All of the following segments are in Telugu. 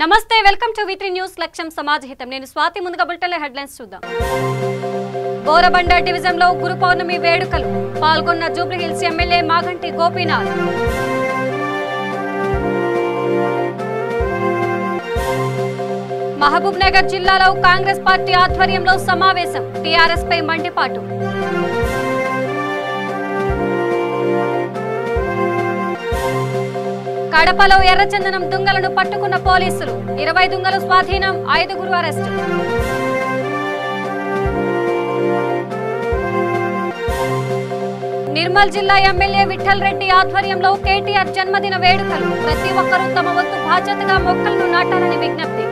నమస్తే వెల్కమ్ టు వి3 న్యూస్ లక్ష్యం సమాజ హితం నేను స్వాతి ముందుగా బులెటిన్ల హెడ్లైన్స్ చూద్దాం బోరబండ డివిజన్ లో గురు పౌర్ణమి వేడుకలు పాల్గొన్న జూబ్లీహిల్స్ ఎమ్మెల్యే మాగంటి గోపీనాథ్ మహబూబ్ నగర్ జిల్లాలో కాంగ్రెస్ పార్టీ ఆధ్వర్యంలో సమావేశం టీఆర్ఎస్ పై మండిపాటు కడపలో ఎర్రచందనం దుంగలను పట్టుకున్న పోలీసులు 20 దుంగలు స్వాధీనం 5గురు అరెస్టు నిర్మల్ జిల్లా ఎమ్మెల్యే విఠల్ రెడ్డి ఆధ్వర్యంలో కేటీఆర్ జన్మదిన వేడుకలు ప్రతి ఒక్కరూ తమ వంతు బాధ్యతగా మొక్కలను నాటాలని విజ్ఞప్తి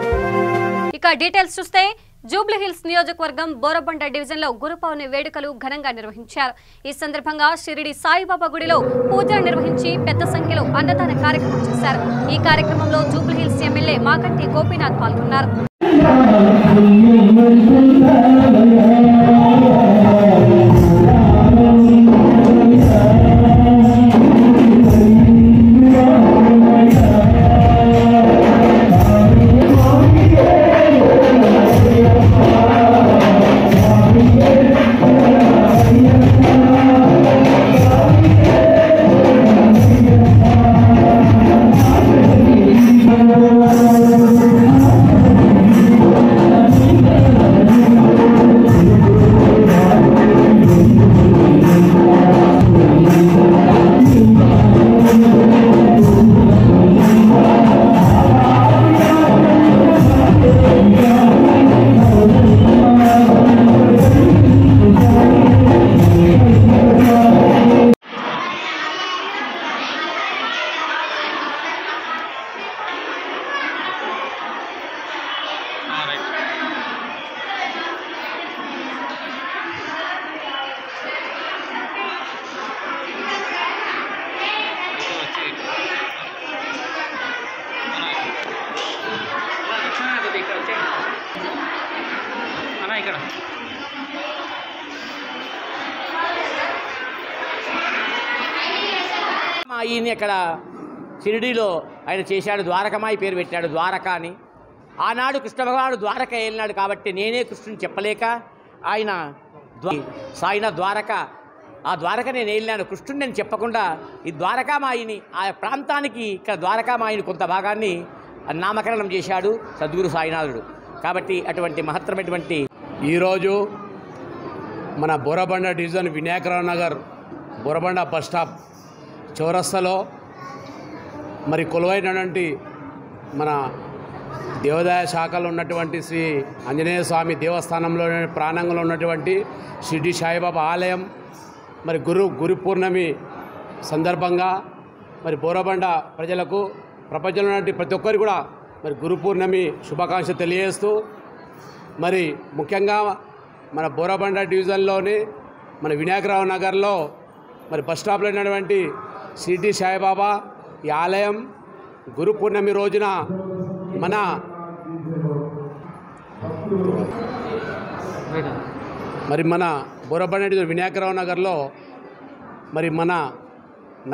ఇక డీటెయిల్స్ చూస్తే జూబ్లీహిల్స్ నియోజకవర్గం బోరబండ డివిజన్ లో గురు పౌర్ణమి వేడుకలు ఘనంగా నిర్వహించారు. ఈ సందర్భంగా షిరిడి సాయిబాబా గుడిలో పూజలు నిర్వహించి పెద్ద సంఖ్యలో అన్నదాన కార్యక్రమం చేశారు. ఈ కార్యక్రమంలో జూబ్లీహిల్స్ ఎమ్మెల్యే మాగంటి గోపీనాథ్ పాల్గొన్నారు. ఈయన ఇక్కడ షిరిడీలో ఆయన చేశాడు, ద్వారకమాయి పేరు పెట్టాడు ద్వారక అని. ఆనాడు కృష్ణ భగవానుడు ద్వారక వెళ్ళినాడు కాబట్టి నేనే కృష్ణుని చెప్పలేక ఆయన సాయినాథ్ ద్వారక, ఆ ద్వారక నేను వెళ్ళినాను కృష్ణుని నేను చెప్పకుండా ఈ ద్వారకామాయిని ఆ ప్రాంతానికి ఇక్కడ ద్వారకామాయిని కొంత భాగాన్ని నామకరణం చేశాడు సద్గురు సాయినాథుడు. కాబట్టి అటువంటి మహత్తరమైనటువంటి ఈరోజు మన Borabanda division Vinayaka Rao Nagar Borabanda bus stop చౌరస్తాలో మరి కొలువైనటువంటి మన దేవాదాయ శాఖలో ఉన్నటువంటి శ్రీ ఆంజనేయ స్వామి దేవస్థానంలో ప్రాంగణంలో ఉన్నటువంటి షిరిడి సాయిబాబా ఆలయం మరి గురు పూర్ణమి సందర్భంగా మరి బోరబండ ప్రజలకు ప్రపంచంలో ఉన్నటువంటి ప్రతి ఒక్కరికి కూడా మరి గురు పూర్ణమి శుభాకాంక్షలు తెలియజేస్తూ మరి ముఖ్యంగా మన బోరబండ డివిజన్లోని మన వినాయకరావు నగర్లో మరి బస్ స్టాప్లో ఉన్నటువంటి షిరిడి సాయిబాబా ఈ ఆలయం గురు పూర్ణమి రోజున మన బోరబండ వినాయకరావు నగర్లో మరి మన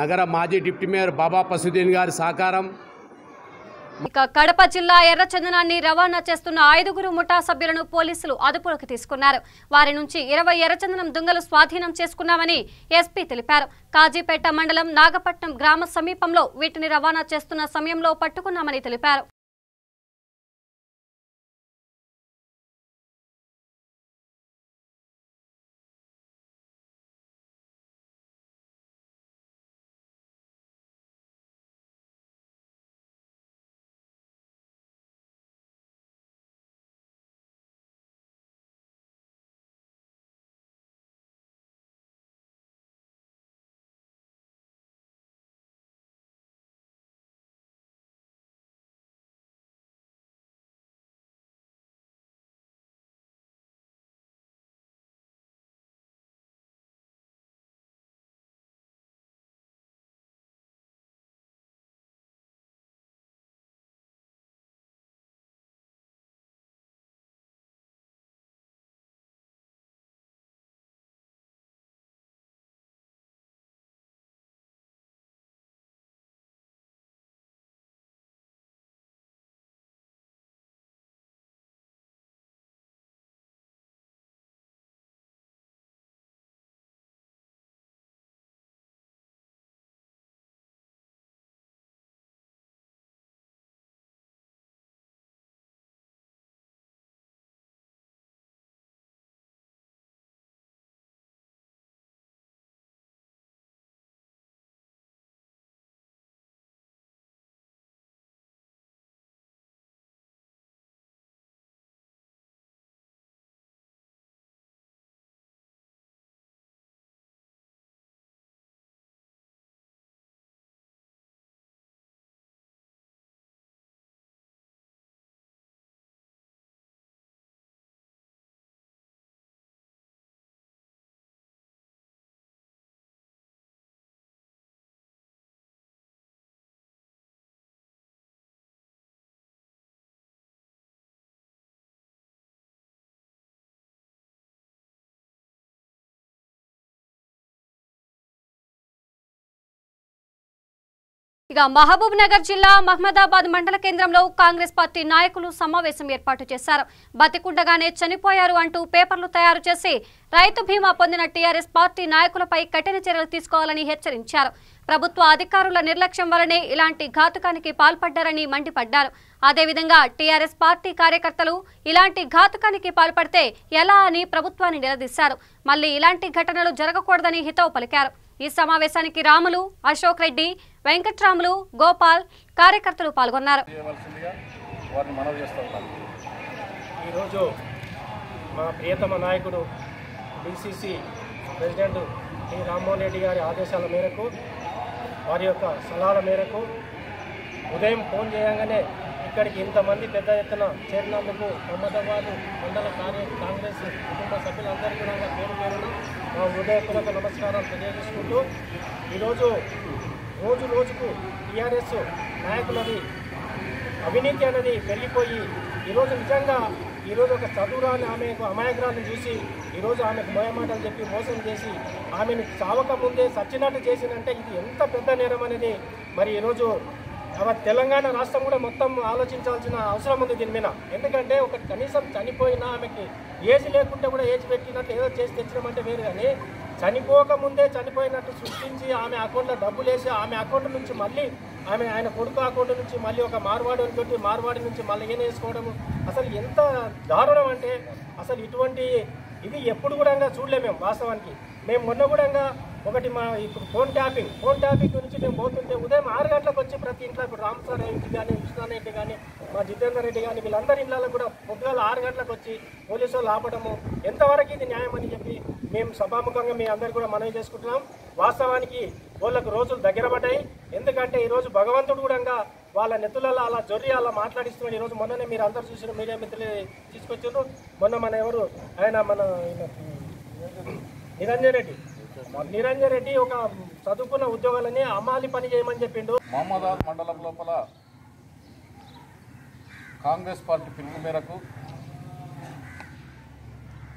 నగర మాజీ డిప్యూటీ మేయర్ బాబా పసుద్దీన్ గారి సహకారం. ఇక కడప జిల్లా ఎర్రచందనాన్ని రవాణా చేస్తున్న 5గురు ముఠా సభ్యులను పోలీసులు అదుపులోకి తీసుకున్నారు. వారి నుంచి 20 ఎర్రచందనం దుంగలు స్వాధీనం చేసుకున్నామని ఎస్పీ తెలిపారు. కాజీపేట మండలం నాగపట్నం గ్రామ సమీపంలో వీటిని రవాణా చేస్తున్న సమయంలో పట్టుకున్నామని తెలిపారు. ఇక మహబూబ్ నగర్ జిల్లా మహమ్మదాబాద్ మండల కేంద్రంలో కాంగ్రెస్ పార్టీ నాయకులు సమావేశం ఏర్పాటు చేశారు. బతికుండగానే చనిపోయారు అంటూ పేపర్లు తయారు చేసి రైతు బీమా పొందిన టీఆర్ఎస్ పార్టీ నాయకులపై కఠిన చర్యలు తీసుకోవాలని హెచ్చరించారు. ప్రభుత్వ అధికారుల నిర్లక్ష్యం వల్లనే ఇలాంటి ఘాతుకానికి పాల్పడ్డారని మండిపడ్డారు. అదేవిధంగా టీఆర్ఎస్ పార్టీ కార్యకర్తలు ఇలాంటి ఘాతుకానికి పాల్పడితే ఎలా అని ప్రభుత్వాన్ని నిలదీశారు. మళ్లీ ఇలాంటి ఘటనలు జరగకూడదని హితవు పలికారు. ఈ సమావేశానికి రాములు, అశోక్ రెడ్డి, వెంకట్రాములు, గోపాల్ కార్యకర్తలు పాల్గొన్నారు. ఈరోజు మా ప్రియతమ నాయకుడు DCC president T Rammohan Reddy గారి ఆదేశాల మేరకు, వారి యొక్క సలహాల మేరకు ఉదయం ఫోన్ చేయగానే ఇక్కడికి ఇంతమంది పెద్ద ఎత్తున చేరినందుకు మహమ్మదాబాద్ మండల కాంగ్రెస్ కుటుంబ సభ్యులందరికీ కూడా పేరు పేరున మా హృదయపూర్వక నమస్కారాలు తెలియజేసుకుంటూ, ఈరోజు రోజు రోజుకు టీఆర్ఎస్ నాయకులది అవినీతి అనేది పెరిగిపోయి ఈరోజు నిజంగా ఈరోజు ఒక చదువురాని ఆమెకు అమాయకురాలను చూసి ఈరోజు ఆమెకు మోయమాటలు చెప్పి మోసం చేసి ఆమెను చావక ముందే సచ్చినట్టు చేసిందంటే ఇది ఎంత పెద్ద నేరం అనేది మరి ఈరోజు తెలంగాణ రాష్ట్రం కూడా మొత్తం ఆలోచించాల్సిన అవసరం ఉంది దీని మీద. ఎందుకంటే ఒక కనీసం చనిపోయినా ఆమెకి ఏజ్ లేకుంటే కూడా ఏజ్ పెట్టినట్టు ఏదో చేసి తెచ్చినామంటే వేరు, కానీ చనిపోకముందే చనిపోయినట్టు సృష్టించి ఆమె అకౌంట్లో డబ్బులు వేసి ఆమె అకౌంట్ నుంచి మళ్ళీ ఆయన కొడుకు అకౌంట్ నుంచి మళ్ళీ ఒక మార్వాడి పెట్టి మార్వాడి నుంచి మళ్ళీ ఈయన వేసుకోవడము అసలు ఎంత దారుణం అంటే అసలు ఇటువంటి ఇది ఎప్పుడు కూడా చూడలేము మేము. వాస్తవానికి మేము మొన్న కూడా ఒకటి మా ఇప్పుడు ఫోన్ ట్యాపింగ్ గురించి మేము పోతుంటే ఉదయం 6 గంటలకు వచ్చి ప్రతి ఇంట్లో ఇప్పుడు రామసార్ ఇంటి కానీ కృష్ణారెడ్డి రెడ్డి కానీ మా జితేందర్ రెడ్డి కానీ వీళ్ళందరి ఇళ్ళలో కూడా పొద్దుగాల 6 గంటలకు వచ్చి పోలీసు వాళ్ళు ఆపడము ఎంతవరకు ఇది న్యాయం అని చెప్పి మేము సభాముఖంగా మీ అందరు కూడా మనవి చేసుకుంటున్నాం. వాస్తవానికి వాళ్ళకు రోజులు దగ్గర పడ్డాయి. ఎందుకంటే ఈరోజు భగవంతుడు కూడా వాళ్ళ నెత్తులలో అలా జొర్రి అలా మాట్లాడిస్తున్నాడు. ఈరోజు మొన్ననే మీరు అందరు చూసిన మీడియా మిత్రులు తీసుకొచ్చారు. మొన్న మన ఎవరు మన నిరంజన్ రెడ్డి ఒక చదువుకున్న ఉద్యోగాలని అమ్మాలి పని చేయమని చెప్పిండు. మహమ్మదాబాద్ మండలం లోపల కాంగ్రెస్ పార్టీ పిలుపు మేరకు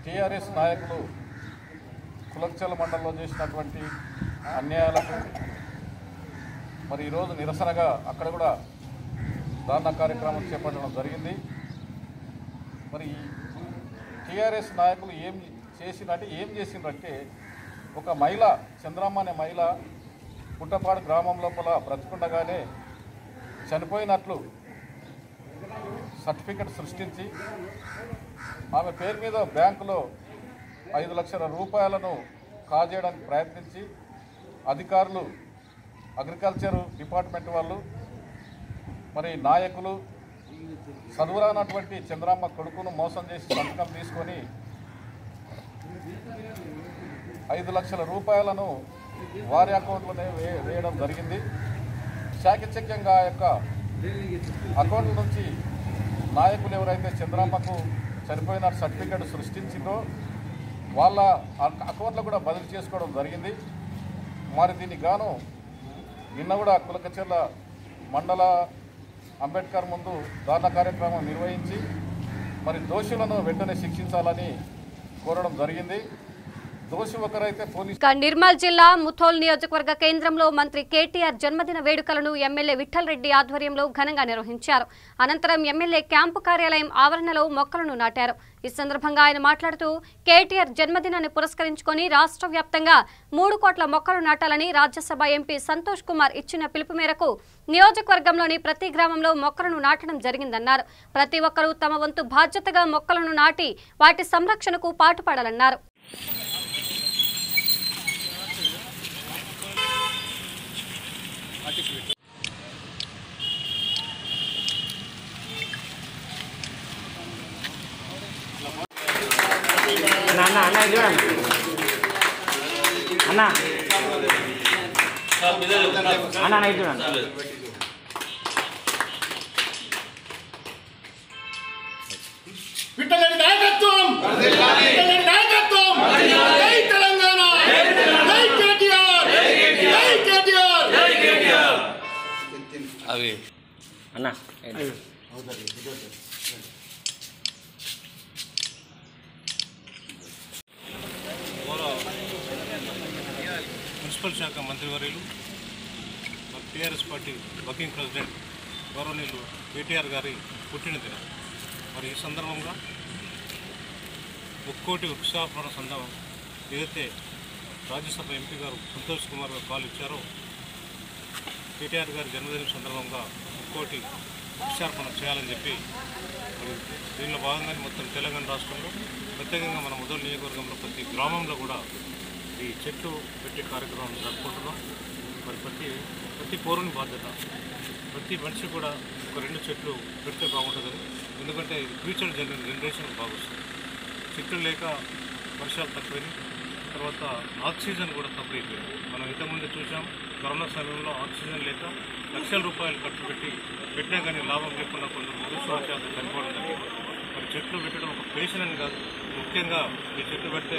టీఆర్ఎస్ నాయకులు కులక్చల మండలంలో చేసినటువంటి అన్యాయాలకు మరి ఈరోజు నిరసనగా అక్కడ కూడా ధర్నా కార్యక్రమం చేపట్టడం జరిగింది. మరి టీఆర్ఎస్ నాయకులు ఏం చేసిందంటే ఒక మహిళ చంద్రమ్మ అనే మహిళ పుట్టపాడు గ్రామం లోపల బ్రతికుండగానే చనిపోయినట్లు సర్టిఫికెట్ సృష్టించి ఆమె పేరు మీద బ్యాంకులో 5 లక్షల రూపాయలను కాజేయడానికి ప్రయత్నించి అధికారులు, అగ్రికల్చర్ డిపార్ట్మెంట్ వాళ్ళు, మరి నాయకులు చదువురానటువంటి చంద్రమ్మ కొడుకును మోసం చేసి సంతకం తీసుకొని 5 లక్షల రూపాయలను వారి అకౌంట్లోనే వేయడం జరిగింది. శాఖచక్యంగా ఆ యొక్క అకౌంట్ నుంచి నాయకులు ఎవరైతే చంద్రమ్మకు చనిపోయిన సర్టిఫికెట్ సృష్టించిందో వాళ్ళ అకౌంట్లో కూడా బదిలీ చేసుకోవడం జరిగింది. మరి దీనికి గాను నిన్న కూడా కులకచర్ల మండల అంబేద్కర్ ముందు ధర్నా కార్యక్రమం నిర్వహించి మరి దోషులను వెంటనే శిక్షించాలని కోరడం జరిగింది. నిర్మల్ జిల్లా ముథోల్ నియోజకవర్గ కేంద్రంలో మంత్రి కేటీఆర్ జన్మదిన వేడుకలను ఎమ్మెల్యే విఠల్ రెడ్డి ఆధ్వర్యంలో ఘనంగా నిర్వహించారు. అనంతరం ఎమ్మెల్యే క్యాంపు కార్యాలయం ఆవరణలో మొక్కలను నాటారు. ఈ సందర్భంగా ఆయన మాట్లాడుతూ కేటీఆర్ జన్మదినాన్ని పురస్కరించుకొని రాష్ట్ర వ్యాప్తంగా 3 కోట్ల మొక్కలు నాటాలని రాజ్యసభ ఎంపీ సంతోష్ కుమార్ ఇచ్చిన పిలుపు మేరకు నియోజకవర్గంలోని ప్రతి గ్రామంలో మొక్కలను నాటడం జరిగిందన్నారు. ప్రతి ఒక్కరూ తమ వంతు బాధ్యతగా మొక్కలను నాటి వాటి సంరక్షణకు పాటుపడాలన్నారు. మున్సిపల్ శాఖ మంత్రివర్యులు టీఆర్ఎస్ పార్టీ వర్కింగ్ ప్రెసిడెంట్ గౌరవనీయులు కేటీఆర్ గారి పుట్టినదినం. మరి ఈ సందర్భంగా ముక్కోటి వృక్షారోపణ సందర్భం ఏదైతే రాజ్యసభ ఎంపీ గారు సంతోష్ కుమార్ గారు కాల్ ఇచ్చారో కేటీఆర్ గారి జన్మదినం సందర్భంగా ముక్కోటి వృక్షార్పణ చేయాలని చెప్పి దీనిలో భాగంగానే మొత్తం తెలంగాణ రాష్ట్రంలో ప్రత్యేకంగా మన ముదల్ నియోజకవర్గంలో ప్రతి గ్రామంలో కూడా ఈ చెట్లు పెట్టే కార్యక్రమం జరుపుకుంటున్నాం. మరి ప్రతి పౌరుని బాధ్యత, ప్రతి మనిషి కూడా ఒక 2 చెట్లు పెడితే బాగుంటుందని. ఎందుకంటే ఫ్యూచర్ జనరేషన్ బాగుంటుంది. చెట్లు లేక వర్షాలు తక్కువని, తర్వాత ఆక్సిజన్ కూడా తక్కువైపోయింది. మనం ఇంతకుముందు చూసాం, కరోనా సమయంలో ఆక్సిజన్ లేక లక్షల రూపాయలు ఖర్చు పెట్టినా కానీ లాభం లేకుండా కొందరు నిరుత్సాహశాతం చనిపోవడం జరిగింది. మరి చెట్లు పెట్టడం ఒక పేషన్ అని కాదు, ముఖ్యంగా ఈ చెట్లు పెడితే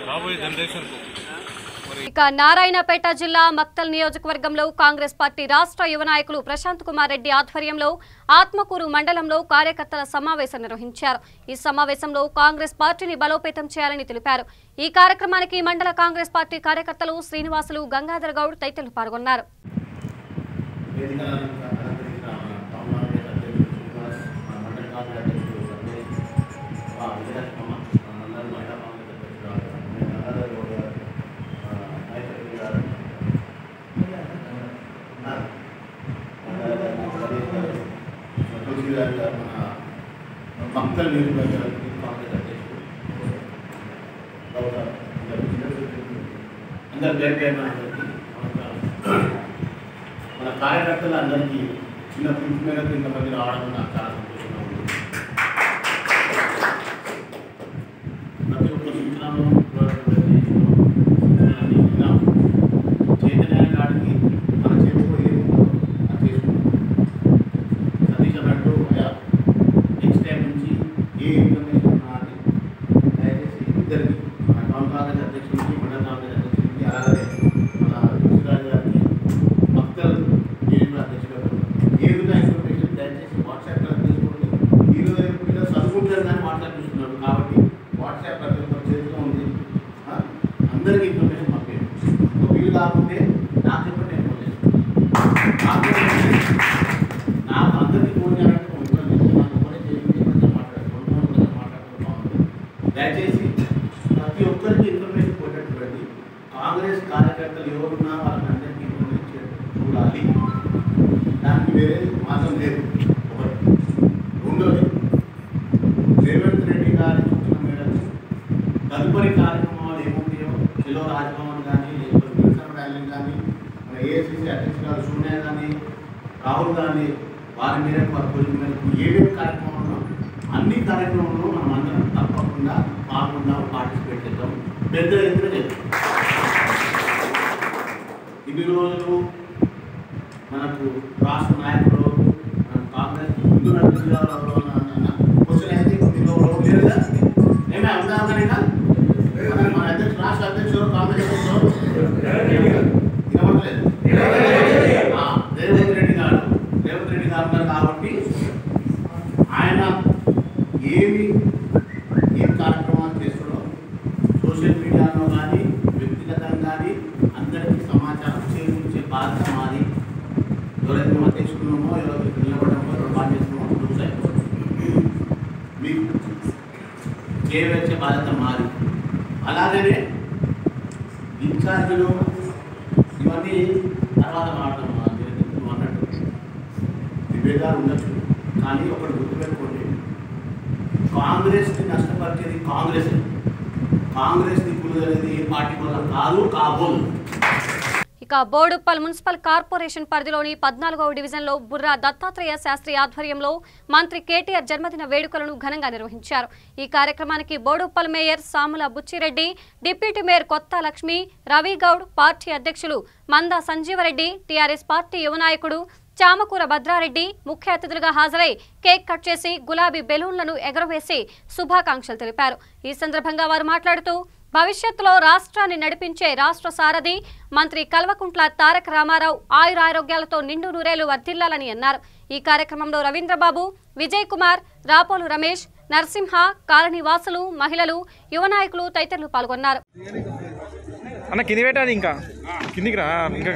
రాబోయే జనరేషన్కు. ఇక నారాయణపేట జిల్లా మక్తల్ నియోజకవర్గంలో కాంగ్రెస్ పార్టీ రాష్ట్ర యువ నాయకులు ప్రశాంత్ కుమార్ రెడ్డి ఆధ్వర్యంలో ఆత్మకూరు మండలంలో కార్యకర్తల సమావేశం నిర్వహించారు. ఈ సమావేశంలో కాంగ్రెస్ పార్టీని బలోపేతం చేయాలని తెలిపారు. ఈ కార్యక్రమానికి మండల కాంగ్రెస్ పార్టీ కార్యకర్తలు శ్రీనివాసులు, గంగాధర్ గౌడ్ తదితరులు పాల్గొన్నారు. మక్తల్ నియోజకవర్గానికి కాంగ్రెస్ అధ్యక్షుడు మన కార్యకర్తలు అందరికీ చిన్న పిలుపు మేరకు ఇంతమంది రావడం నాకు చాలా సంతోషంగా ఉంది. ప్రతి ఒక్క సూచనలు చైతన్య గారికి మన చేతిలో ఏముందో అది చేసుకుంటాం. సతీష్ అన్నట్టు నెక్స్ట్ టైం నుంచి ఏ ఇన్ఫర్మేషన్ ఉన్నది దయచేసి ఇద్దరికి మన టౌన్ కాంగ్రెస్ అధ్యక్షుడికి, మండల కాంగ్రెస్ అధ్యక్షుడికి, అలాగే మన కృష్ణరాజు గారికి, మక్తల్ నియోజకవర్గ అధ్యక్షుడు ఏదైనా ఇన్ఫర్మేషన్ దయచేసి వాట్సాప్లో తీసుకోండి. ఈరోజు పిల్లలు చదువుకుంటారు కానీ వాట్సాప్ చూస్తున్నారు కాబట్టి వాట్సాప్ ప్రతి ఒక్కరి చేతిలో ఉంది. అందరికీ ఇన్ఫర్మేషన్ పంపేయండి. వీలు కాకుంటే నాకు చెప్పండి, నేను ఫోన్ చేస్తాను. నాకు అందరికీ ఫోన్ చేయాలంటే దయచేసి ప్రతి ఒక్కరికి ఇన్ఫర్మేషన్ పోయేటటువంటి కాంగ్రెస్ కార్యకర్తలు ఎవరున్నా వాళ్ళందరికీ ఇన్ఫర్మేషన్ చూడాలి. దానికి వేరే మార్గం లేదు. ఒకటి. రెండోది, రేవంత్ రెడ్డి గారి సూచన మేరకు తదుపరి కార్యక్రమాలు ఏముంటాయో చెలో రాజ్భవన్ కానీ, లేకపోతే నిరసన ర్యాలీ కానీ, మన ఏఐసిసి అధ్యక్షురాలు సోనియా కానీ, రాహుల్ గాంధీ వారి మేరకు వారి కోరిక మేరకు ఏమేమి కార్యక్రమాలు అన్ని కార్యక్రమంలో మనం అందరం తప్పకుండా పార్టిసిపేట్ చేద్దాం. పెద్ద ఎత్తున చేద్దాం. ఇన్ని రోజులు మనకు రాష్ట్ర నాయకులు కాంగ్రెస్ ముందు నడిపించారు క్వశ్చన్ అయితే లేదు కదా, ఏమే అవుతాం కానీ మన అధ్యక్షుడు, రాష్ట్ర అధ్యక్షుడు, కాంగ్రెస్ అధ్యక్షుడు వినవట్లేదు రేవంత్ రెడ్డి గారు ఉన్నారు కాబట్టి ఆయన ఏం కార్యక్రమాలు చేస్తున్నారో సోషల్ మీడియాలో కానీ వ్యక్తిగతంగా కానీ అందరికీ సమాచారం చేకూర్చే బాధ్యత మాది. ఎవరైతే మేము అధ్యక్షుడున్నామో, ఎవరైతే నిలబడమో, ఎవరు బాధ్యతమో చూసాయి మీకు చేయవచ్చే బాధ్యత మాది. అలాగనే ఇన్ఛార్జీలు ఇవన్నీ తర్వాత మాట్లాడడం అన్నట్టు విభేదాలు ఉండొచ్చు. కానీ ఒకటి గుర్తుపెట్టుకోండి, కాంగ్రెస్ని నష్టపరిచేది కాంగ్రెస్ని కూలదనేది ఏ పార్టీ వల్ల కాదు, కాబోదు. ఇక బోడుప్పల్ మున్సిపల్ కార్పొరేషన్ పరిధిలోని 14వ డివిజన్లో బుర్రా దత్తాత్రేయ శాస్త్రి ఆధ్వర్యంలో మంత్రి కేటీఆర్ జన్మదిన వేడుకలను ఘనంగా నిర్వహించారు. ఈ కార్యక్రమానికి Boduppal mayor Samula Buchireddy, deputy mayor Kotha Lakshmi, Ravi Goud, party అధ్యక్షులు మందా సంజీవరెడ్డి, టీఆర్ఎస్ పార్టీ యువ నాయకుడు చామకూర భద్రారెడ్డి ముఖ్య అతిథులుగా హాజరై కేక్ కట్ చేసి గులాబీ బెలూన్లను ఎగరవేసి శుభాకాంక్షలు తెలిపారు. ఈ సందర్భంగా వారు మాట్లాడుతూ భవిష్యత్తులో రాష్ట్రాన్ని నడిపించే రాష్ట్ర సారథి మంత్రి కల్వకుంట్ల తారక రామారావు ఆయురారోగ్యాలతో నిండు నూరేళ్లు వర్ధిల్లాలని అన్నారు. ఈ కార్యక్రమంలో రవీంద్రబాబు, విజయ్ కుమార్, రాపోలు రమేష్, నరసింహ, కాలనీ వాసులు, మహిళలు, యువ నాయకులు తదితరులు పాల్గొన్నారు. అన్న కింది పెట్టాలి, ఇంకా కిందికి రా, ఇంకా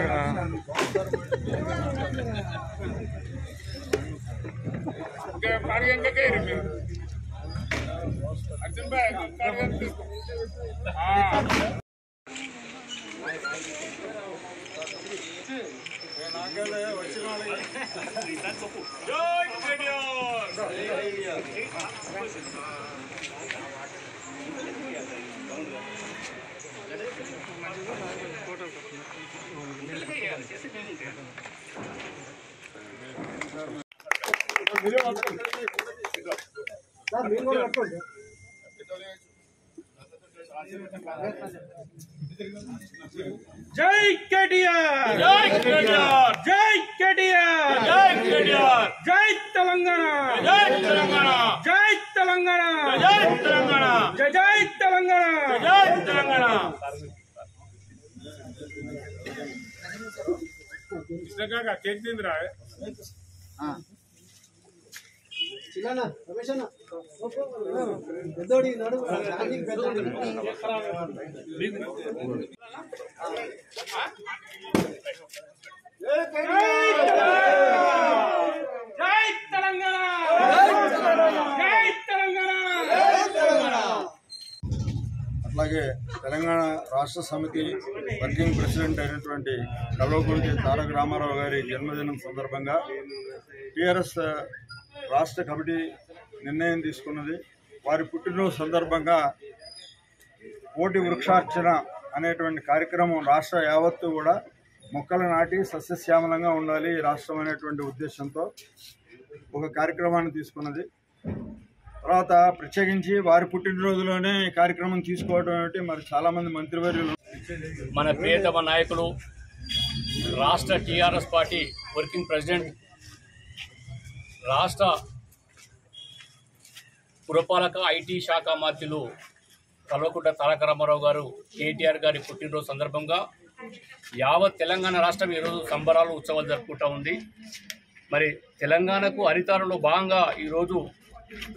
జై కేటీఆర్, జై కేటీఆర్, జై కేటీఆర్, జై కేటీఆర్, జై తెలంగాణ, జై తెలంగాణ, జై తెలంగాణ, జై తెలంగాణ, జై జై తెలంగాణ, జై తెలంగాణ. కృష్ణకాక కేక్ తిందిరా పెద్దోడి నడు పెద్దోడి జై తెలంగాణ, జై తెలంగాణ. అట్లాగే తెలంగాణ రాష్ట్ర సమితి వర్కింగ్ ప్రెసిడెంట్ అయినటువంటి కల్వకుంట్ల తారక రామారావు గారి జన్మదినం సందర్భంగా టీఆర్ఎస్ రాష్ట్ర కమిటీ నిర్ణయం తీసుకున్నది. వారి పుట్టినరోజు సందర్భంగా కోటి వృక్షార్చన అనేటువంటి కార్యక్రమం రాష్ట్ర యావత్తు కూడా మొక్కలు నాటి సస్యశ్యామలంగా ఉండాలి ఈ రాష్ట్రం అనేటువంటి ఉద్దేశంతో ఒక కార్యక్రమాన్ని తీసుకున్నది. తర్వాత ప్రత్యేకించి వారి పుట్టినరోజులోనే ఈ కార్యక్రమం తీసుకోవడం ఏమిటి, మరి చాలామంది మంత్రివర్యులు మన ప్రియతమ నాయకులు రాష్ట్ర టీఆర్ఎస్ పార్టీ వర్కింగ్ ప్రెసిడెంట్ రాష్ట్ర పురపాలక ఐటీ శాఖ మంత్రులు కల్వకుంట్ల తారక రామారావు గారు కేటీఆర్ గారి పుట్టినరోజు సందర్భంగా యావత్ తెలంగాణ రాష్ట్రం ఈరోజు సంబరాలు ఉత్సవాలు జరుపుకుంటూ ఉంది. మరి తెలంగాణకు హరితారంలో భాగంగా ఈరోజు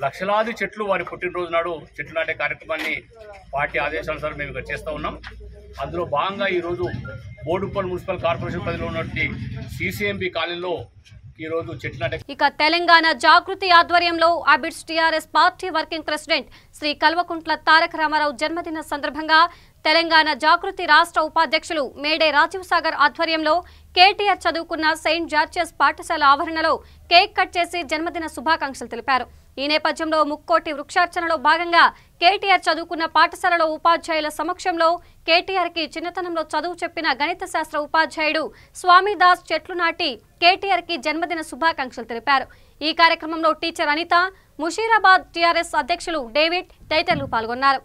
లక్షలాది చెట్లు వారి పుట్టినరోజు నాడు చెట్లు నాటే కార్యక్రమాన్ని పార్టీ ఆదేశానుసారం మేము ఇక్కడ చేస్తూ ఉన్నాం. అందులో భాగంగా ఈరోజు బోడుప్పల్ మున్సిపల్ కార్పొరేషన్ పరిధిలో ఉన్నటువంటి సిసిఎంబి కాలనీలో ఈరోజు చెట్లు నాటే. ఇక తెలంగాణ జాగృతి ఆధ్వర్యంలో Abids TRS party working president Shri Kalvakuntla Taraka Rama Rao జన్మదిన సందర్భంగా తెలంగాణ జాగృతి రాష్ట్ర ఉపాధ్యక్షులు మేడే రాజీవ్ సాగర్ ఆధ్వర్యంలో కేటీఆర్ చదువుకున్న సెయింట్ జార్జెస్ పాఠశాల ఆవరణలో కేక్ కట్ చేసి జన్మదిన శుభాకాంక్షలు తెలిపారు. ఈ నేపథ్యంలో ముక్కోటి వృక్షార్చనలో భాగంగా కేటీఆర్ చదువుకున్న పాఠశాలలో ఉపాధ్యాయుల సమక్షంలో కేటీఆర్ కి చిన్నతనంలో చదువు చెప్పిన గణిత శాస్త్ర ఉపాధ్యాయుడు స్వామిదాస్ చెట్లు నాటి కేటీఆర్ కి జన్మదిన శుభాకాంక్షలు తెలిపారు. ఈ కార్యక్రమంలో టీచర్ అనిత, ముషీరాబాద్ టీఆర్ఎస్ అధ్యక్షులు డేవిడ్ తదితరులు పాల్గొన్నారు.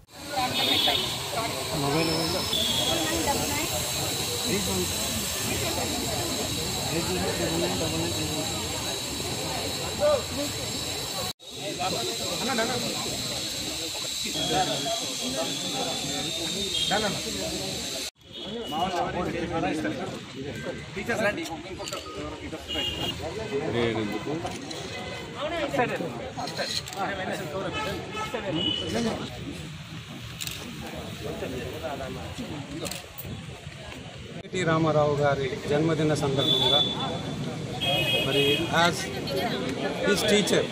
టి రామారావు గారి జన్మదిన సందర్భంగా మరి యాజ్ హిస్ టీచర్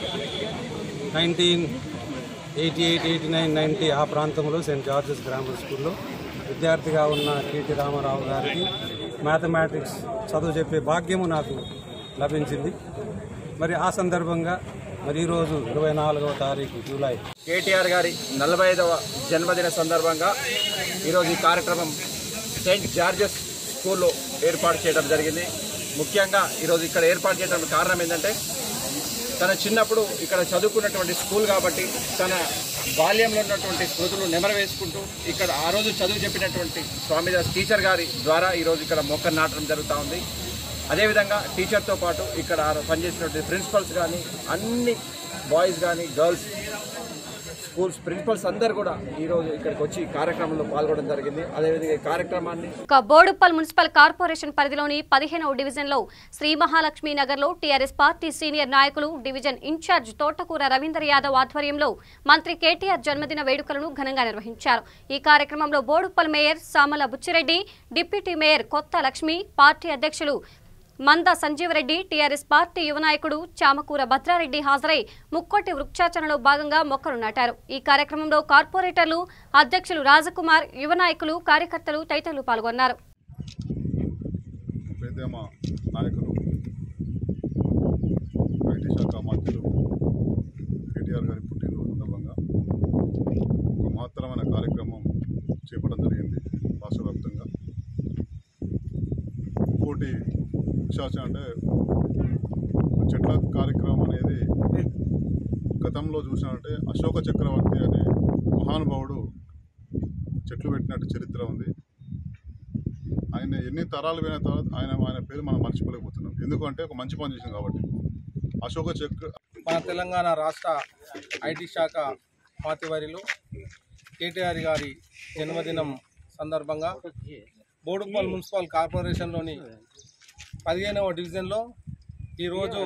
1988, 89, 90 ఆ ప్రాంతంలో సెయింట్ జార్జెస్ గ్రామర్ స్కూల్లో విద్యార్థిగా ఉన్న టి రామారావు గారికి మ్యాథమెటిక్స్ చదువు చెప్పే భాగ్యము నాకు లభించింది. మరి ఆ సందర్భంగా మరి ఈరోజు 24వ తారీఖు జూలై కేటీఆర్ గారి 45వ జన్మదిన సందర్భంగా ఈరోజు ఈ కార్యక్రమం సెయింట్ జార్జెస్ స్కూల్లో ఏర్పాటు చేయడం జరిగింది. ముఖ్యంగా ఈరోజు ఇక్కడ ఏర్పాటు చేయడం కారణం ఏంటంటే తన చిన్నప్పుడు ఇక్కడ చదువుకున్నటువంటి స్కూల్ కాబట్టి తన బాల్యంలో ఉన్నటువంటి స్మృతులు నెమరు వేసుకుంటూ ఇక్కడ ఆ రోజు చదువు చెప్పినటువంటి స్వామిదాస్ టీచర్ గారి ద్వారా ఈరోజు ఇక్కడ మొక్క నాటడం జరుగుతూ ఉంది. అదేవిధంగా టీచర్తో పాటు ఇక్కడ పనిచేసినటువంటి ప్రిన్సిపల్స్ కానీ అన్ని బాయ్స్ కానీ గర్ల్స్ స్కూల్స్ ప్రిన్సిపల్స్ అందరూ కూడా ఈరోజు ఇక్కడికి వచ్చి కార్యక్రమంలో పాల్గొనడం జరిగింది. అదేవిధంగా ఈ కార్యక్రమాన్ని బోడుప్పల్ మున్సిపల్ కార్పొరేషన్ పరిధిలోని 15వ డివిజన్లో శ్రీ మహాలక్ష్మి నగర్లో టీఆర్ఎస్ పార్టీ సీనియర్ నాయకులు డివిజన్ ఇన్ఛార్జ్ తోటకూర రవీందర్ యాదవ్ ఆధ్వర్యంలో మంత్రి కేటీఆర్ జన్మదిన వేడుకలను ఘనంగా నిర్వహించారు. ఈ కార్యక్రమంలో Boduppal mayor Samala Buchi Reddy, deputy mayor Kotha Lakshmi, party అధ్యక్షులు మంద సంజీవరెడ్డి, టీఆర్ఎస్ పార్టీ యువ నాయకుడు చామకూర భద్రారెడ్డి హాజరై ముక్కోటి వృక్షాచరణలో భాగంగా మొక్కలు నాటారు. ఈ కార్యక్రమంలో కార్పొరేటర్లు, అధ్యక్షులు రాజకుమార్, యువ నాయకులు, కార్యకర్తలు తదితరులు పాల్గొన్నారు. మహత్తరమైన కార్యక్రమం చేపట్టడం జరిగింది. రాష్ట్ర వ్యాప్తంగా ఇంకోటి వృక్షాచరణ అంటే చెట్ల కార్యక్రమం అనేది గతంలో చూసినట్టే అశోక చక్రవర్తి అనే మహానుభావుడు చెట్లు పెట్టినట్టు చరిత్ర ఉంది. ఆయన ఎన్ని తరాలు పోయిన తర్వాత ఆయన పేరు మనం మర్చిపోలేకపోతున్నాం. ఎందుకంటే ఒక మంచి పని చేసింది కాబట్టి. అశోక చక్ర మన తెలంగాణ రాష్ట్ర ఐటీ శాఖ పాతివారిలో కేటీఆర్ గారి జన్మదినం సందర్భంగా బోడుప్పల్ మున్సిపల్ కార్పొరేషన్లోని 15వ డివిజన్లో ఈరోజు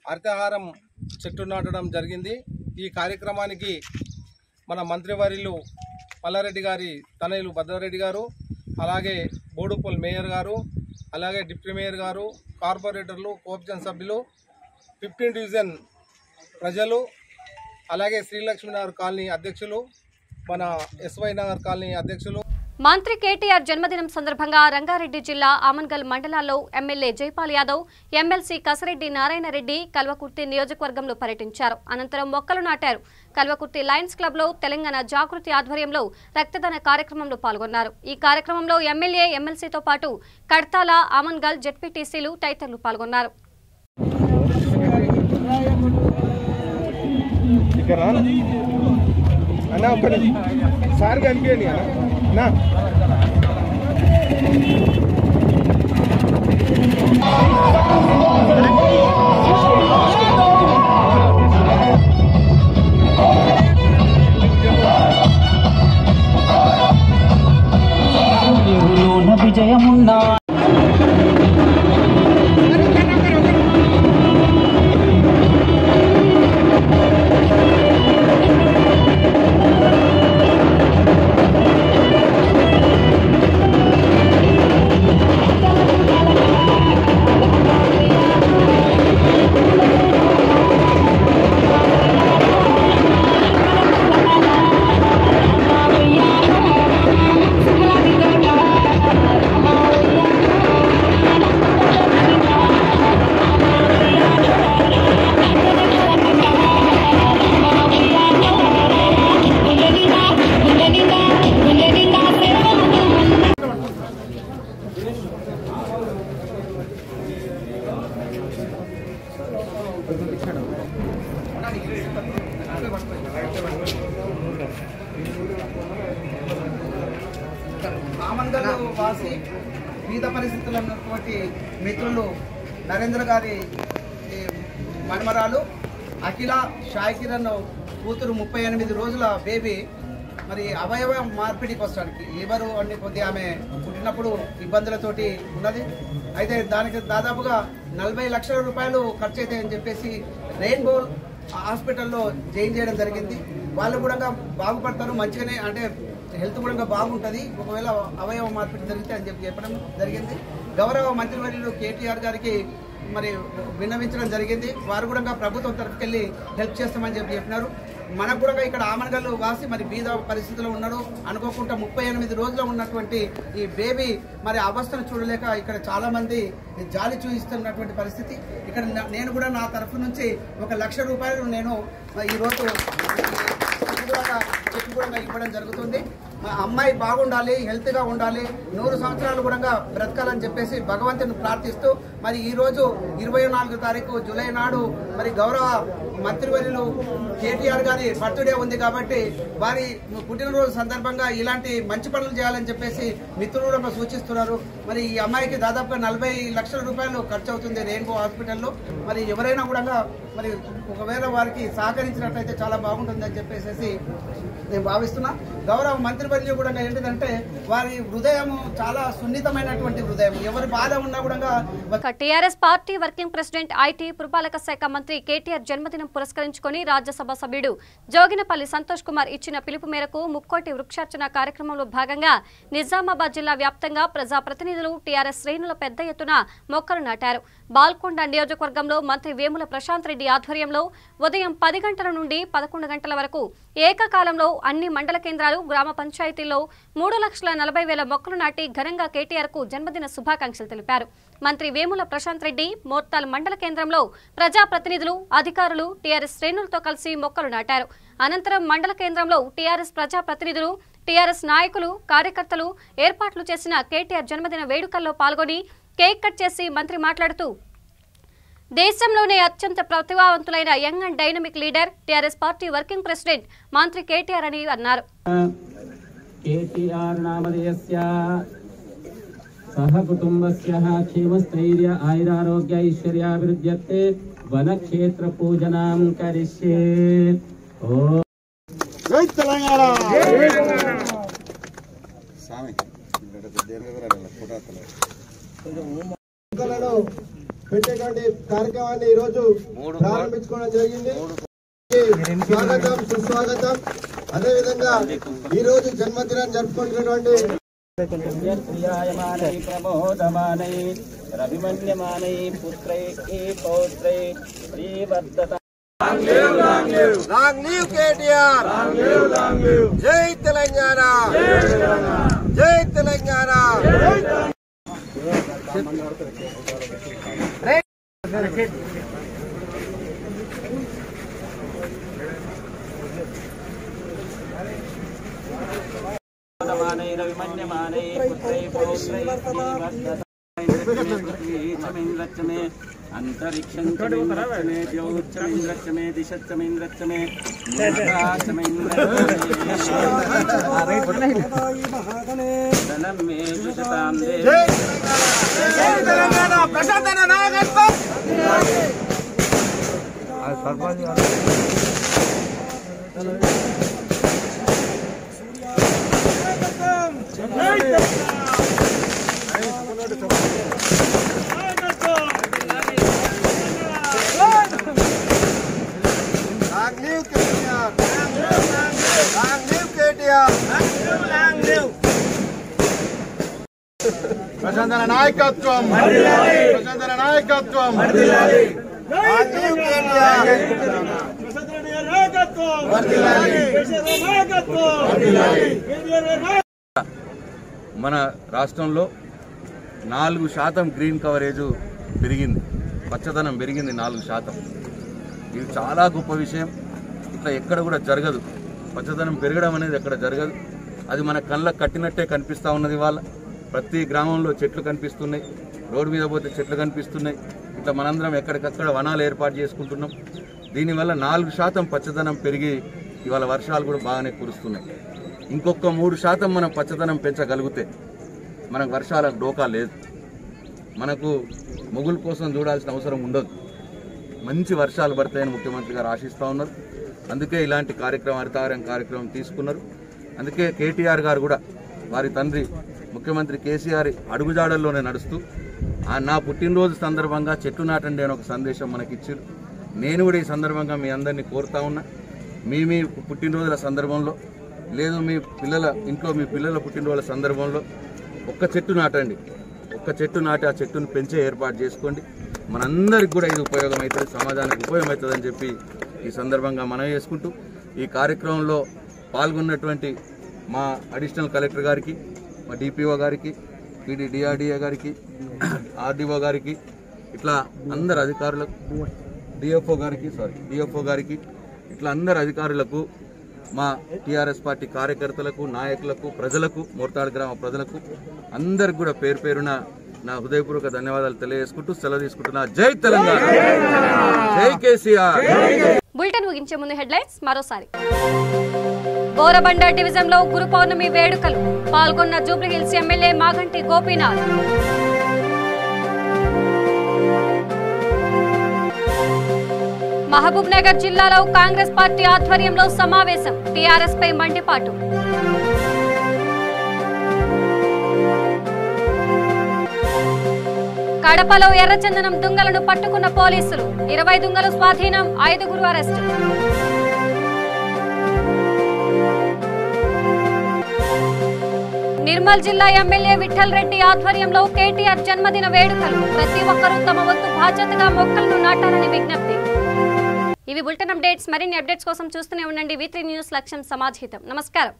హరితహారం చెట్టు నాటడం జరిగింది. ఈ కార్యక్రమానికి మన మంత్రివర్యులు మల్లారెడ్డి గారి తనయులు భద్రారెడ్డి గారు, అలాగే బోడుప్పల్ మేయర్ గారు, అలాగే డిప్యూటీ మేయర్ గారు, కార్పొరేటర్లు, కోఆప్షన్ సభ్యులు, 15 డివిజన్ ప్రజలు, అలాగే శ్రీలక్ష్మీనగర్ కాలనీ అధ్యక్షులు, మన ఎస్వై నగర్ కాలనీ అధ్యక్షులు. మంత్రి కేటీఆర్ జన్మదినం సందర్భంగా రంగారెడ్డి జిల్లా ఆమన్గల్ మండలాల్లో ఎమ్మెల్యే జైపాల్ యాదవ్, ఎమ్మెల్సీ కసిరెడ్డి నారాయణరెడ్డి కల్వకుర్తి నియోజకవర్గంలో పర్యటించారు. అనంతరం మొక్కలు నాటారు. కల్వకుర్తి లయన్స్ క్లబ్లో తెలంగాణ జాగృతి ఆధ్వర్యంలో రక్తదాన కార్యక్రమంలో పాల్గొన్నారు. ఈ కార్యక్రమంలో ఎమ్మెల్యే, ఎమ్మెల్సీతో పాటు కడ్తాల, ఆమన్గల్ జెడ్పీటీసీలు తదితరులు పాల్గొన్నారు. సార్ కనిపించండి అన్న. విజయమున్నా ఆమన్గల్ వాసి వివిధ పరిస్థితుల్లో ఉన్నటువంటి మిత్రులు నరేంద్ర గారి మన్మరాలు అఖిల షాయ్ కిరణ్ కూతురు 38 రోజుల బేబీ మరి అవయవ మార్పిడికి వస్తానికి లివరు అన్ని కొద్దిగా ఆమె పుట్టినప్పుడు ఇబ్బందులతోటి ఉన్నది. అయితే దానికి దాదాపుగా 40 లక్షల రూపాయలు ఖర్చు అవుతాయని చెప్పేసి రెయిన్బో హాస్పిటల్లో జాయిన్ చేయడం జరిగింది. వాళ్ళు కూడా బాగుపడతారు, మంచిగానే అంటే హెల్త్ కూడా బాగుంటుంది ఒకవేళ అవయవ మార్పిడి జరిగితే అని చెప్పడం జరిగింది. గౌరవ మంత్రివర్యులు కేటీఆర్ గారికి మరి విన్నవించడం జరిగింది. వారు కూడా ప్రభుత్వం తరఫుకెళ్ళి హెల్ప్ చేస్తామని చెప్పినారు. మనకు కూడా ఇక్కడ ఆమన్గల్ వాసి మరి బీద పరిస్థితిలో ఉన్నాడు. అనుకోకుండా 38 రోజుల్లో ఉన్నటువంటి ఈ బేబీ మరి అవస్థను చూడలేక ఇక్కడ చాలా మంది జాలి చూపిస్తున్నటువంటి పరిస్థితి. ఇక్కడ నేను కూడా నా తరఫు నుంచి 1 లక్ష రూపాయలు నేను ఈరోజు చెక్ కూడా ఇవ్వడం జరుగుతుంది. మా అమ్మాయి బాగుండాలి, హెల్త్గా ఉండాలి, 100 సంవత్సరాలు కూడా బ్రతకాలని చెప్పేసి భగవంతుని ప్రార్థిస్తూ మరి ఈరోజు 24 తారీఖు జూలై నాడు మరి గౌరవ మంత్రివర్యులు కేటీఆర్ గారి బర్త్డే ఉంది కాబట్టి వారి పుట్టినరోజు సందర్భంగా ఇలాంటి మంచి పనులు చేయాలని చెప్పేసి మిత్రులు కూడా సూచిస్తున్నారు. మరి ఈ అమ్మాయికి దాదాపుగా 40 లక్షల రూపాయలు ఖర్చు అవుతుంది రెయిన్బో హాస్పిటల్లో. మరి ఎవరైనా కూడా మరి ఒకవేళ వారికి సహకరించినట్లయితే చాలా బాగుంటుందని చెప్పేసి నేను భావిస్తున్నా. గౌరవ మంత్రివర్యులు కూడా ఏంటిదంటే వారి హృదయం చాలా సున్నితమైనటువంటి హృదయం. ఎవరి బాధ ఉన్నా కూడా. TRS party working president IT పురపాలక శాఖ మంత్రి కేటీఆర్ జన్మదినం పురస్కరించుకొని రాజ్యసభ సభ్యుడు జోగినపల్లి సంతోష్ కుమార్ ఇచ్చిన పిలుపు మేరకు ముక్కోటి వృక్షార్చన కార్యక్రమంలో భాగంగా నిజామాబాద్ జిల్లా వ్యాప్తంగా ప్రజాప్రతినిధులు టీఆర్ఎస్ శ్రేణుల పెద్ద ఎత్తున మొక్కలు నాటారు. బాల్కొండ నియోజకవర్గంలో మంత్రి వేముల ప్రశాంత్ రెడ్డి ఆధ్వర్యంలో ఉదయం 10 గంటల నుండి 11 గంటల వరకు ఏకకాలంలో అన్ని మండల కేంద్రాలు, గ్రామ పంచాయతీల్లో 3,40,000 మొక్కలు నాటి ఘనంగా కేటీఆర్ కు జన్మదిన శుభాకాంక్షలు తెలిపారు. మంత్రి వేముల ప్రశాంత్ రెడ్డి మోర్తాల్ మండల కేంద్రంలో ప్రజాప్రతినిధులు, అధికారులు టీఆర్ఎస్ శ్రేణులతో కలిసి మొక్కలు నాటారు. అనంతరం మండల కేంద్రంలో టీఆర్ఎస్ ప్రజాప్రతినిధులు, టీఆర్ఎస్ నాయకులు, కార్యకర్తలు ఏర్పాట్లు చేసిన కేటీఆర్ జన్మదిన వేడుకల్లో పాల్గొని కేక్ కట్ చేసి మంత్రి మాట్లాడుతూ దేశంలోనే అత్యంత ప్రతిభావంతులైన young and dynamic leader TRS party working president మంత్రి కేటీఆర్ అని అన్నారు. కేటీఆర్ నామధేయస్య సహ కుటుంబస్య క్షేమస్థైర్య ఆయురారోగ్య ఐశ్వర్యాభివృద్ధ్యర్థే వనక్షేత్ర పూజనాం కరిష్యే. జై తెలంగాణ. పెట్టేటువంటి కార్యక్రమాన్ని ఈరోజు ప్రారంభించుకోవడం జరిగింది. స్వాగతం, సుస్వాగతం. అదేవిధంగా ఈ రోజు జన్మదినం జరుపుకుంటున్నటువంటి జై తెలంగాణ, జై తెలంగాణ. अंतरिक्षं चमेन्द्रक्षमे द्यौश्चमेन्द्रक्षमे दिशच्चमेन्द्रक्षमे धनं मे जुषतां देवी. ప్రశాంతన నాయకత్వం, ప్రశాంతన నాయకత్వం. మన రాష్ట్రంలో 4% గ్రీన్ కవరేజ్ పెరిగింది, పచ్చదనం పెరిగింది 4%. ఇది చాలా గొప్ప విషయం. ఇట్లా ఎక్కడ కూడా జరగదు. పచ్చదనం పెరగడం అనేది ఎక్కడ జరగదు. అది మన కళ్ళకు కట్టినట్టే కనిపిస్తూ ఉన్నది. ఇవాళ ప్రతి గ్రామంలో చెట్లు కనిపిస్తున్నాయి, రోడ్డు మీద పోతే చెట్లు కనిపిస్తున్నాయి. ఇట్లా మనందరం ఎక్కడికక్కడ వనాలు ఏర్పాటు చేసుకుంటున్నాం. దీనివల్ల 4% పచ్చదనం పెరిగి ఇవాళ వర్షాలు కూడా బాగానే కురుస్తున్నాయి. ఇంకొక 3% మనం పచ్చదనం పెంచగలిగితే మనకు వర్షాలకు డోకా లేదు. మనకు మొగుల కోసం చూడాల్సిన అవసరం ఉండదు. మంచి వర్షాలు పడతాయని ముఖ్యమంత్రి గారు ఆశిస్తూ ఉన్నారు. అందుకే ఇలాంటి కార్యక్రమం, హరితహారం కార్యక్రమం తీసుకున్నారు. అందుకే కేటీఆర్ గారు కూడా వారి తండ్రి ముఖ్యమంత్రి కేసీఆర్ అడుగుజాడల్లోనే నడుస్తూ నా పుట్టినరోజు సందర్భంగా చెట్టు నాటండి అని ఒక సందేశం మనకి ఇచ్చారు. నేను కూడా ఈ సందర్భంగా మీ అందరినీ కోరుతా ఉన్నా, మీ పుట్టినరోజుల సందర్భంలో లేదు మీ పిల్లల ఇంట్లో మీ పిల్లల పుట్టినరోజుల సందర్భంలో ఒక్క చెట్టు నాటండి. ఒక్క చెట్టు నాటి ఆ చెట్టును పెంచే ఏర్పాటు చేసుకోండి. మనందరికి కూడా ఇది ఉపయోగం అవుతుంది, సమాజానికి ఉపయోగం అవుతుందని చెప్పి ఈ సందర్భంగా మనవి చేసుకుంటూ ఈ కార్యక్రమంలో పాల్గొన్నటువంటి మా అడిషనల్ కలెక్టర్ గారికి, మా డిపిఓ గారికి, డిఆర్డిఏ గారికి, ఆర్డీఓ గారికి, ఇట్లా అందరు అధికారులకు, డిఎఫ్ఓ గారికి ఇట్లా అందరు అధికారులకు, మా టీఆర్ఎస్ పార్టీ కార్యకర్తలకు, నాయకులకు, ప్రజలకు, మోర్తాడ్ గ్రామ ప్రజలకు అందరికి కూడా పేరు పేరున నా హృదయపూర్వక ధన్యవాదాలు తెలియజేసుకుంటూ సెలవు తీసుకుంటున్నా. జై తెలంగాణ, జై కేసీఆర్. బులెటిన్ ముగించే ముందు హెడ్లైన్స్ మరోసారి. బోరబండ డివిజన్ లో గురు పౌర్ణమి వేడుకలు, పాల్గొన్న జూబ్లీహిల్స్ ఎమ్మెల్యే మాగంటి గోపీనాథ్. మహబూబ్ నగర్ జిల్లాలో కాంగ్రెస్ పార్టీ ఆధ్వర్యంలో సమావేశం, టీఆర్ఎస్ పై మండిపాటు. కడపలో ఎర్రచందనం దుంగలను పట్టుకున్న పోలీసులు, 20 దుంగలు స్వాధీనం, 5గురు అరెస్టు. నిర్మల్ జిల్లా ఎమ్మెల్యే విఠల్ రెడ్డి ఆధ్వర్యంలో కేటీఆర్ జన్మదిన వేడుకలు, ప్రతి ఒక్కరూ తమ వంతు బాధ్యతగా మొక్కలను నాటాలని విజ్ఞప్తి. ఇవి బులెటిన్ అప్డేట్స్. మరిన్ని అప్డేట్స్ కోసం చూస్తూనే ఉండండి V3 న్యూస్. లక్ష్యం సమాజహితం. నమస్కారం.